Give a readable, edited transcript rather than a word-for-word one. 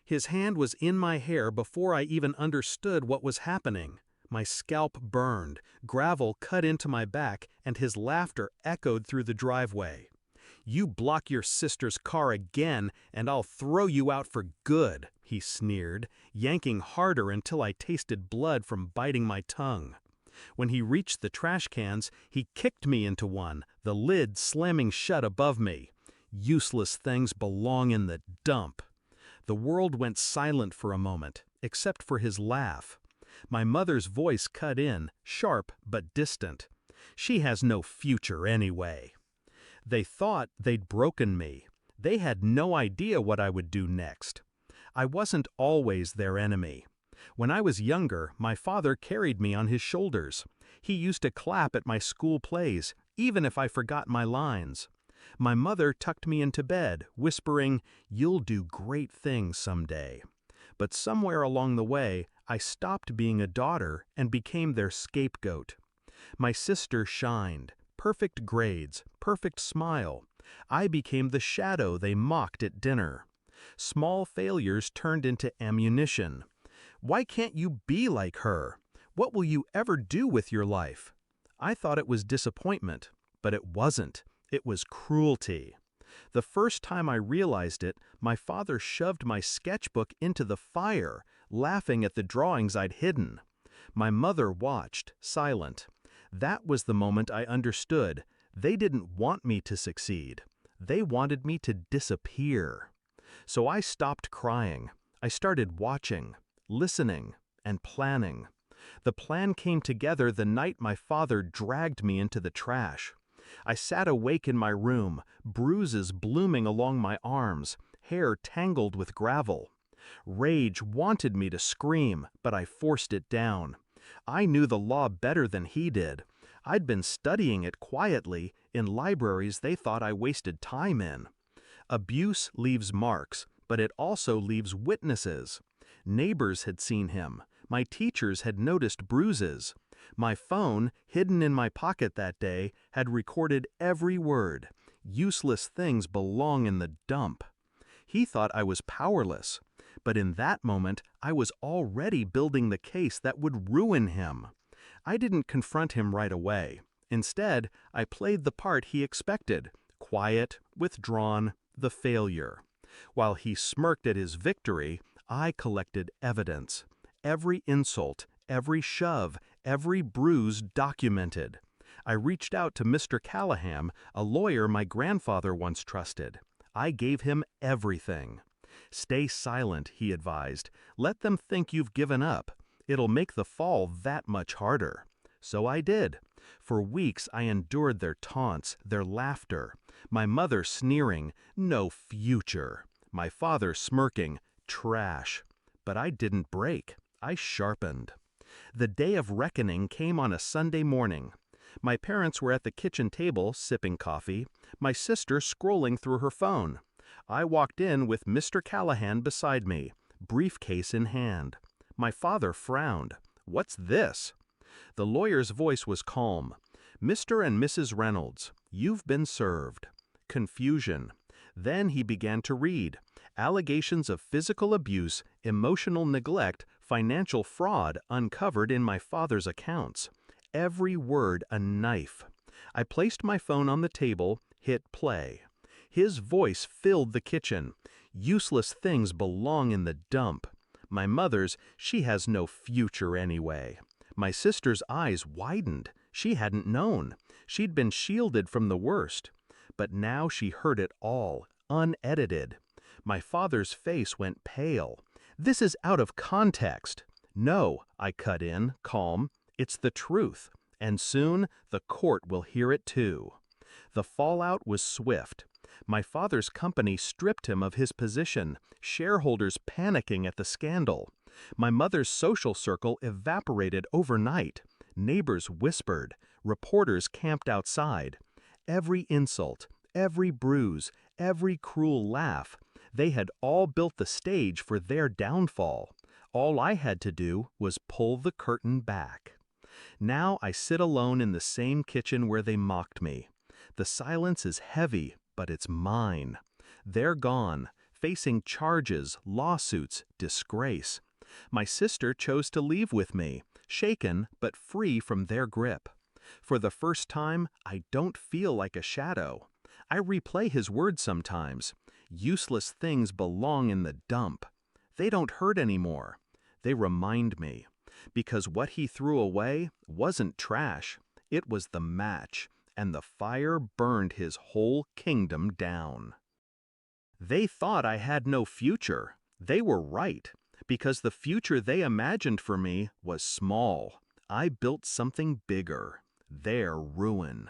His hand was in my hair before I even understood what was happening. My scalp burned, gravel cut into my back, and his laughter echoed through the driveway. "You block your sister's car again, and I'll throw you out for good," he sneered, yanking harder until I tasted blood from biting my tongue. When he reached the trash cans, he kicked me into one, the lid slamming shut above me. Useless things belong in the dump. The world went silent for a moment, except for his laugh. My mother's voice cut in, sharp but distant. "She has no future anyway." They thought they'd broken me. They had no idea what I would do next. I wasn't always their enemy. When I was younger, my father carried me on his shoulders. He used to clap at my school plays, even if I forgot my lines. My mother tucked me into bed, whispering, "You'll do great things someday." But somewhere along the way, I stopped being a daughter and became their scapegoat. My sister shined. Perfect grades, perfect smile. I became the shadow they mocked at dinner. Small failures turned into ammunition. "Why can't you be like her? What will you ever do with your life?" I thought it was disappointment, but it wasn't. It was cruelty. The first time I realized it, my father shoved my sketchbook into the fire, laughing at the drawings I'd hidden. My mother watched, silent. That was the moment I understood. They didn't want me to succeed. They wanted me to disappear. So I stopped crying. I started watching, listening, and planning. The plan came together the night my father dragged me into the trash. I sat awake in my room, bruises blooming along my arms, hair tangled with gravel. Rage wanted me to scream, but I forced it down. I knew the law better than he did. I'd been studying it quietly in libraries they thought I wasted time in. Abuse leaves marks, but it also leaves witnesses. Neighbors had seen him. My teachers had noticed bruises. My phone, hidden in my pocket that day, had recorded every word. Useless things belong in the dump. He thought I was powerless. But in that moment, I was already building the case that would ruin him. I didn't confront him right away. Instead, I played the part he expected, quiet, withdrawn, the failure. While he smirked at his victory, I collected evidence. Every insult, every shove, every bruise documented. I reached out to Mr. Callahan, a lawyer my grandfather once trusted. I gave him everything. "Stay silent," he advised. "Let them think you've given up. It'll make the fall that much harder." So I did. For weeks I endured their taunts, their laughter. My mother sneering, "No future." My father smirking, "Trash." But I didn't break. I sharpened. The day of reckoning came on a Sunday morning. My parents were at the kitchen table sipping coffee, my sister scrolling through her phone. I walked in with Mr. Callahan beside me, briefcase in hand. My father frowned. "What's this?" The lawyer's voice was calm. "Mr. and Mrs. Reynolds, you've been served." Confusion. Then he began to read. Allegations of physical abuse, emotional neglect, financial fraud uncovered in my father's accounts. Every word a knife. I placed my phone on the table, hit play. His voice filled the kitchen. "Useless things belong in the dump." My mother's, "She has no future anyway." My sister's eyes widened. She hadn't known. She'd been shielded from the worst. But now she heard it all, unedited. My father's face went pale. "This is out of context." "No," I cut in, calm. "It's the truth. And soon the court will hear it too." The fallout was swift. My father's company stripped him of his position, shareholders panicking at the scandal. My mother's social circle evaporated overnight. Neighbors whispered. Reporters camped outside. Every insult, every bruise, every cruel laugh, they had all built the stage for their downfall. All I had to do was pull the curtain back. Now I sit alone in the same kitchen where they mocked me. The silence is heavy, but it's mine. They're gone. facing charges, lawsuits, disgrace. My sister chose to leave with me, shaken but free from their grip. For the first time, I don't feel like a shadow. I replay his words sometimes. Useless things belong in the dump. They don't hurt anymore. They remind me. Because what he threw away wasn't trash. It was the match, and the fire burned his whole kingdom down. They thought I had no future. They were right, because the future they imagined for me was small. I built something bigger, their ruin.